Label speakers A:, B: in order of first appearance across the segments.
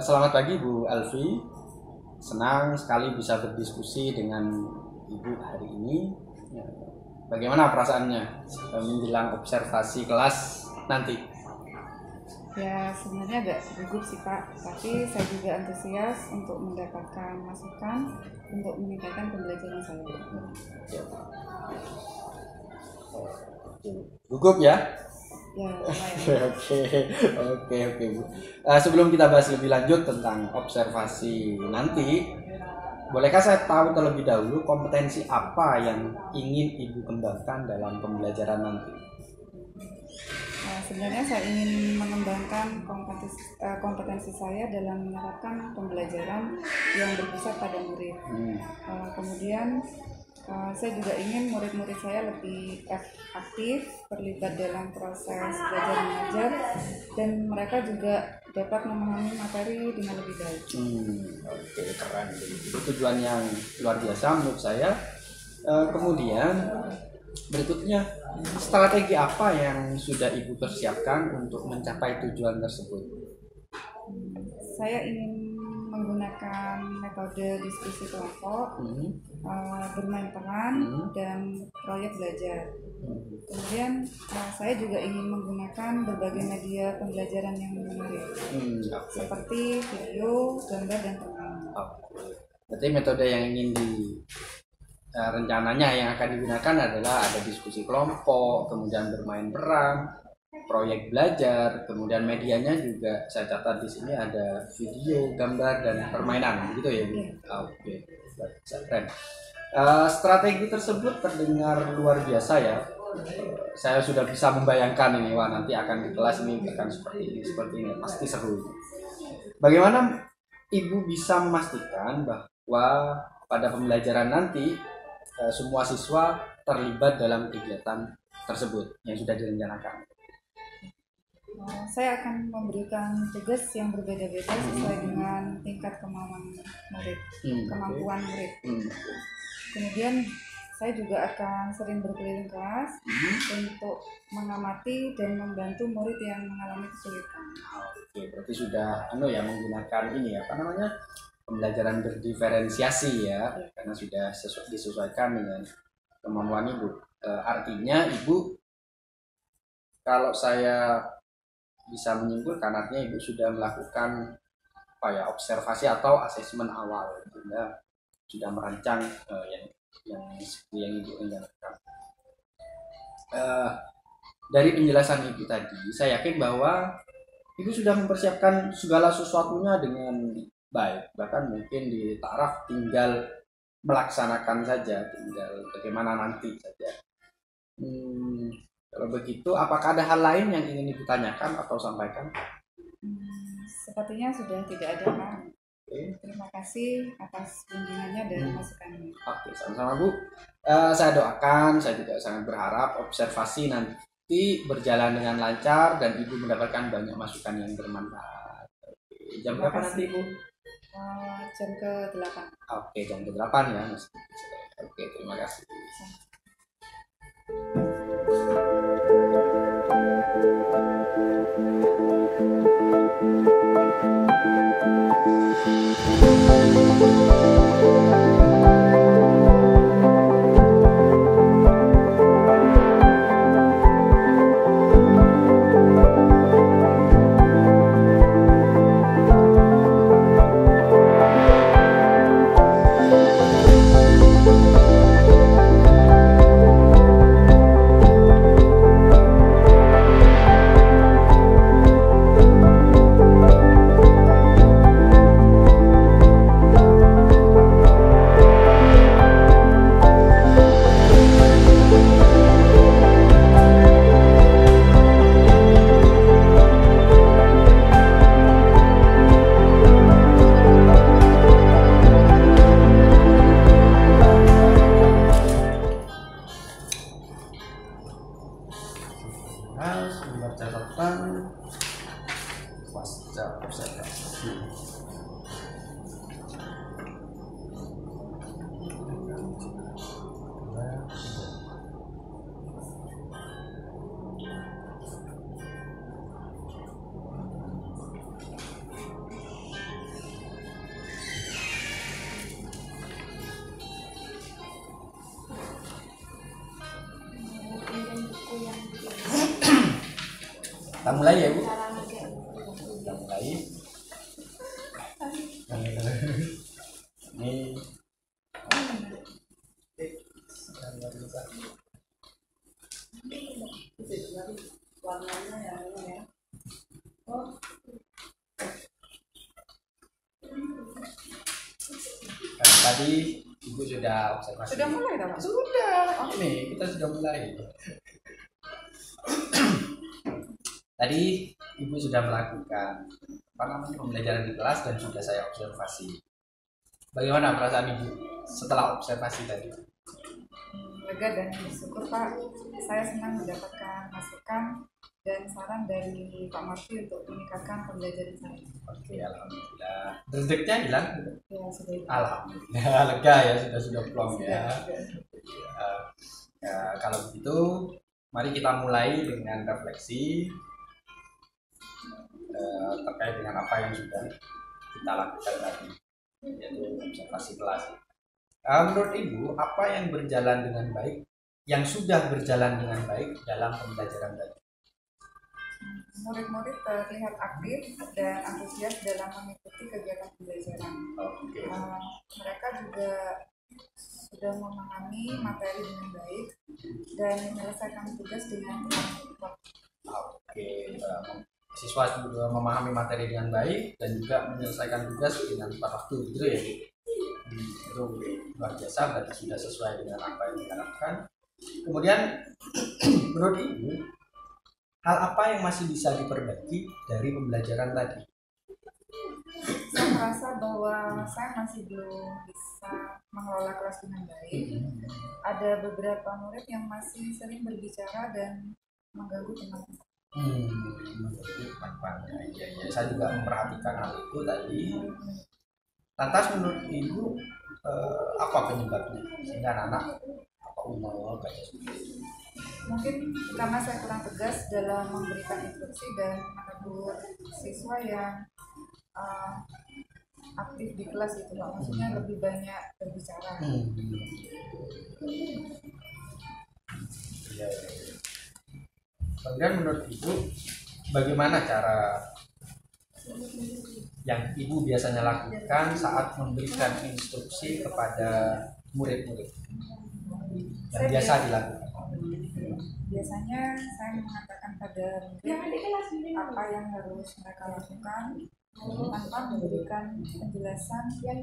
A: Selamat pagi Bu Alfi. Senang sekali bisa berdiskusi dengan Ibu hari ini. Bagaimana perasaannya menjelang observasi kelas nanti?
B: Ya sebenarnya agak gugup sih Pak, tapi saya juga antusias untuk mendapatkan masukan untuk meningkatkan pembelajaran saya.
A: Ya, Pak. Gugup ya?
B: Ya, lumayan.
A: Oke Bu. Sebelum kita bahas lebih lanjut tentang observasi nanti, bolehkah saya tahu terlebih dahulu kompetensi apa yang ingin Ibu kembangkan dalam pembelajaran nanti?
B: Sebenarnya saya ingin mengembangkan kompetensi saya dalam menerapkan pembelajaran yang berpusat pada murid. Kemudian saya juga ingin murid-murid saya lebih aktif, terlibat dalam proses belajar mengajar, dan mereka juga dapat memahami materi dengan lebih baik.
A: Oke, keren. Itu tujuan yang luar biasa menurut saya. Kemudian berikutnya, strategi apa yang sudah Ibu persiapkan untuk mencapai tujuan tersebut?
B: Saya ingin menggunakan metode diskusi kelompok, bermain peran, dan proyek belajar. Kemudian saya juga ingin menggunakan berbagai media pembelajaran yang menarik, seperti video, gambar, dan permainan.
A: Berarti metode yang ingin rencananya yang akan digunakan adalah ada diskusi kelompok, kemudian bermain peran, proyek belajar, kemudian medianya juga saya catat di sini ada video, gambar, dan permainan, gitu ya Bu? Oke, keren. Strategi tersebut terdengar luar biasa ya. Saya sudah bisa membayangkan ini, wah nanti akan di kelas ini akan seperti ini, pasti seru. Bagaimana Ibu bisa memastikan bahwa pada pembelajaran nanti semua siswa terlibat dalam kegiatan tersebut yang sudah direncanakan?
B: Saya akan memberikan tugas yang berbeda-beda sesuai dengan tingkat kemampuan murid. Kemudian saya juga akan sering berkeliling kelas untuk mengamati dan membantu murid yang mengalami kesulitan.
A: Oke, berarti sudah menggunakan pembelajaran berdiferensiasi ya, karena sudah disesuaikan dengan kemampuan Ibu. Artinya Ibu, kalau saya bisa menyimpulkan, artinya Ibu sudah melakukan observasi atau asesmen awal, sudah merancang yang Ibu rencanakan. Dari penjelasan Ibu tadi, saya yakin bahwa Ibu sudah mempersiapkan segala sesuatunya dengan baik, bahkan mungkin di taraf tinggal melaksanakan saja, tinggal bagaimana nanti saja. Kalau begitu, apakah ada hal lain yang ingin Ibu tanyakan atau sampaikan?
B: Sepertinya sudah tidak ada, Pak. Terima kasih atas kunjungannya dan masukannya.
A: Oke, sama-sama Bu. Saya doakan, saya juga sangat berharap observasi nanti berjalan dengan lancar dan Ibu mendapatkan banyak masukan yang bermanfaat. Jam berapa nanti Ibu?
B: Jam ke-8.
A: Oke, jam ke-8 ya. Oke, terima kasih. Catatan pasca observasi. Kita mulai ya Bu. Kita mulai. Ini
B: warnanya ya.
A: Tadi Ibu sudah observasi.
B: Sudah mulai Pak?
A: Sudah. Ini kita sudah mulai. Tadi Ibu sudah melakukan pembelajaran di kelas dan sudah saya observasi. Bagaimana perasaan Ibu setelah observasi tadi?
B: Lega dan bersyukur Pak. Saya senang mendapatkan masukan dan saran dari Pak Marti untuk meningkatkan pembelajaran saya.
A: Oke, alhamdulillah. Rezeknya hilang?
B: Ya, sudah.
A: Alhamdulillah, lega ya, sudah plong ya. Kalau begitu, mari kita mulai dengan refleksi terkait dengan apa yang sudah kita lakukan tadi, yaitu observasi kelas. Menurut Ibu, apa yang berjalan dengan baik, yang sudah berjalan dengan baik dalam pembelajaran tadi?
B: Murid-murid terlihat aktif dan antusias dalam mengikuti kegiatan pembelajaran. Mereka juga sudah memahami materi dengan baik dan menyelesaikan tugas dengan tepat.
A: Siswa juga memahami materi dengan baik dan juga menyelesaikan tugas dengan tepat waktu, gitu ya. Itu luar biasa, berarti sudah sesuai dengan apa yang diharapkan. Kemudian menurut Ibu, hal apa yang masih bisa diperbaiki dari pembelajaran tadi?
B: Saya merasa bahwa saya masih belum bisa mengelola kelas dengan baik. Ada beberapa murid yang masih sering berbicara dan mengganggu teman-teman.
A: Ya, saya juga memperhatikan hal itu tadi. Lantas menurut Ibu apa penyebabnya sehingga anak-anak kayak seperti itu?
B: Mungkin karena saya kurang tegas dalam memberikan instruksi dan menegur siswa yang aktif di kelas itu, maksudnya lebih banyak berbicara.
A: Ya. Kemudian menurut Ibu, bagaimana cara yang Ibu biasanya lakukan saat memberikan instruksi kepada murid-murid yang biasa dilakukan?
B: Biasanya saya mengatakan pada murid apa yang harus mereka lakukan tanpa memberikan penjelasan yang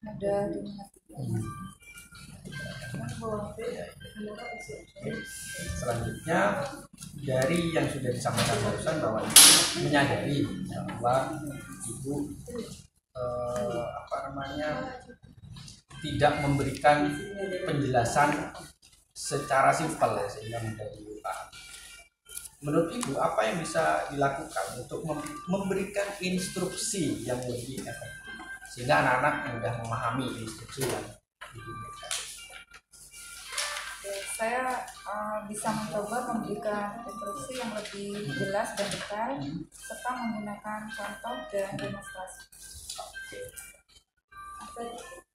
B: mudah dimengerti.
A: Selanjutnya dari yang sudah disampaikan barusan bahwa menyadari bahwa Ibu tidak memberikan penjelasan secara simpel ya, sehingga mudah dipahami. Menurut Ibu, apa yang bisa dilakukan untuk memberikan instruksi yang lebih efektif sehingga anak-anak mudah memahami instruksi yang diberikan?
B: Saya bisa mencoba memberikan instruksi yang lebih jelas dan detail serta menggunakan contoh dan demonstrasi.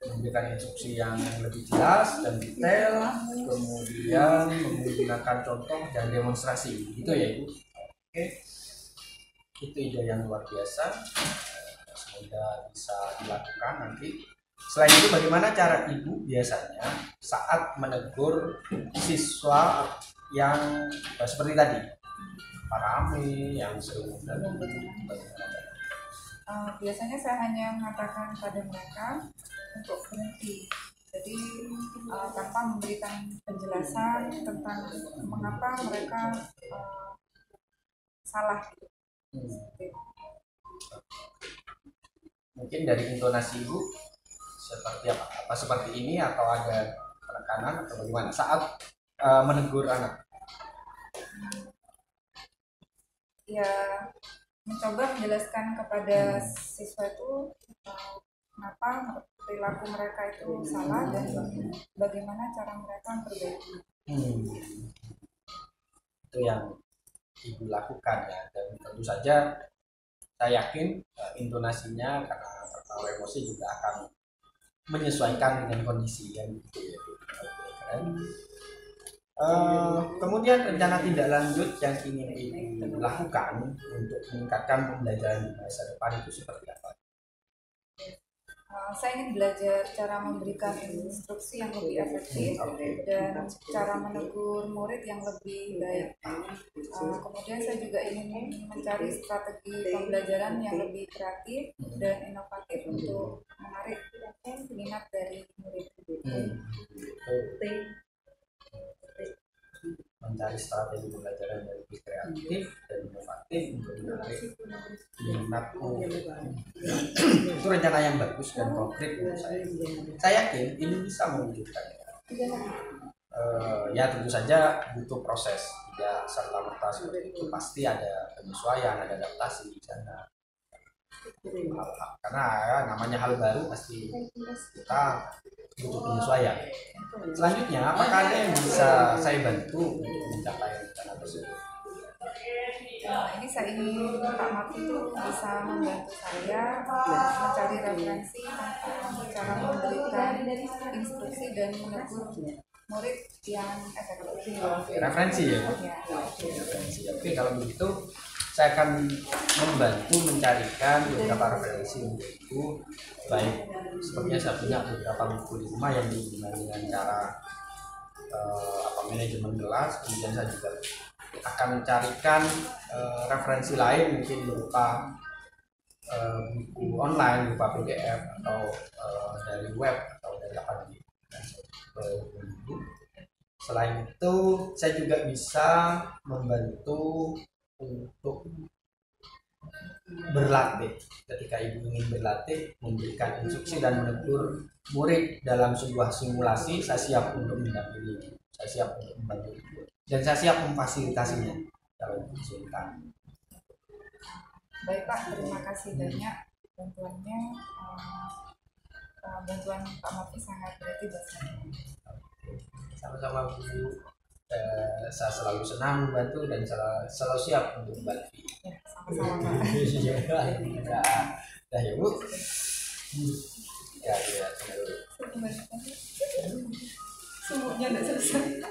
A: Memberikan instruksi yang lebih jelas dan detail, kemudian menggunakan contoh dan demonstrasi, gitu ya Ibu. Oke, itu ide yang luar biasa, semoga bisa dilakukan nanti. Selain itu, bagaimana cara Ibu biasanya saat menegur siswa yang seperti tadi, Pak Rame yang sering
B: biasanya saya hanya mengatakan pada mereka untuk berhenti. Jadi tanpa memberikan penjelasan tentang mengapa mereka salah.
A: Mungkin dari intonasi Ibu seperti apa? Apa seperti ini atau ada penekanan atau bagaimana saat menegur anak?
B: Ya, mencoba menjelaskan kepada siswa itu kenapa perilaku mereka itu salah dan bagaimana cara mereka memperbaiki.
A: Itu yang Ibu lakukan ya, dan tentu saja saya yakin intonasinya karena terbawa emosi juga akan menyesuaikan dengan kondisi yang gitu ya. Kemudian rencana tindak lanjut yang ingin dilakukan untuk meningkatkan pembelajaran di masa depan itu seperti apa?
B: Saya ingin belajar cara memberikan instruksi yang lebih efektif dan cara menegur murid yang lebih baik. Kemudian saya juga ingin mencari strategi pembelajaran yang lebih kreatif dan inovatif untuk menarik minat dari murid.
A: Mencari strategi pembelajaran yang lebih kreatif dan inovatif untuk menarik minat. Itu rencana yang bagus dan konkret menurut saya. Saya yakin ini bisa mewujudkan. Ya tentu saja butuh proses, tidak serta merta seperti itu, pasti ada penyesuaian, ada adaptasi di sana. Karena ya, namanya hal baru pasti kita butuh penyesuaian. Selanjutnya, apakah ada yang bisa saya bantu untuk mencapai rencana tersebut?
B: Ini saya ingin Pak Mafi itu bisa membantu saya mencari referensi tentang cara memberikan instruksi dan menegur murid yang efektif.
A: Referensi ya? Referensi. Oke, kalau begitu saya akan membantu mencarikan beberapa referensi untuk itu. Baik, sepertinya saya punya beberapa buku di rumah yang dihubungkan dengan cara manajemen kelas. Kemudian saya juga akan mencarikan referensi lain, mungkin berupa buku online, berupa PDF atau dari web atau dari apa lagi. Selain itu, saya juga bisa membantu untuk berlatih. Ketika ibu ingin berlatih, memberikan instruksi dan menegur murid dalam sebuah simulasi, saya siap untuk mendampingi, saya siap untuk membantu, dan saya siap memfasilitasinya kalau diizinkan.
B: Baik Pak, terima kasih banyak bantuannya. Bantuan Pak Mafi sangat berarti buat saya.
A: Sama-sama Bu. Saya selalu senang membantu dan selalu siap untuk membantu.
B: Ya, sama-sama Pak.
A: Ya Bu. Ya.
B: Semuanya tidak selesai.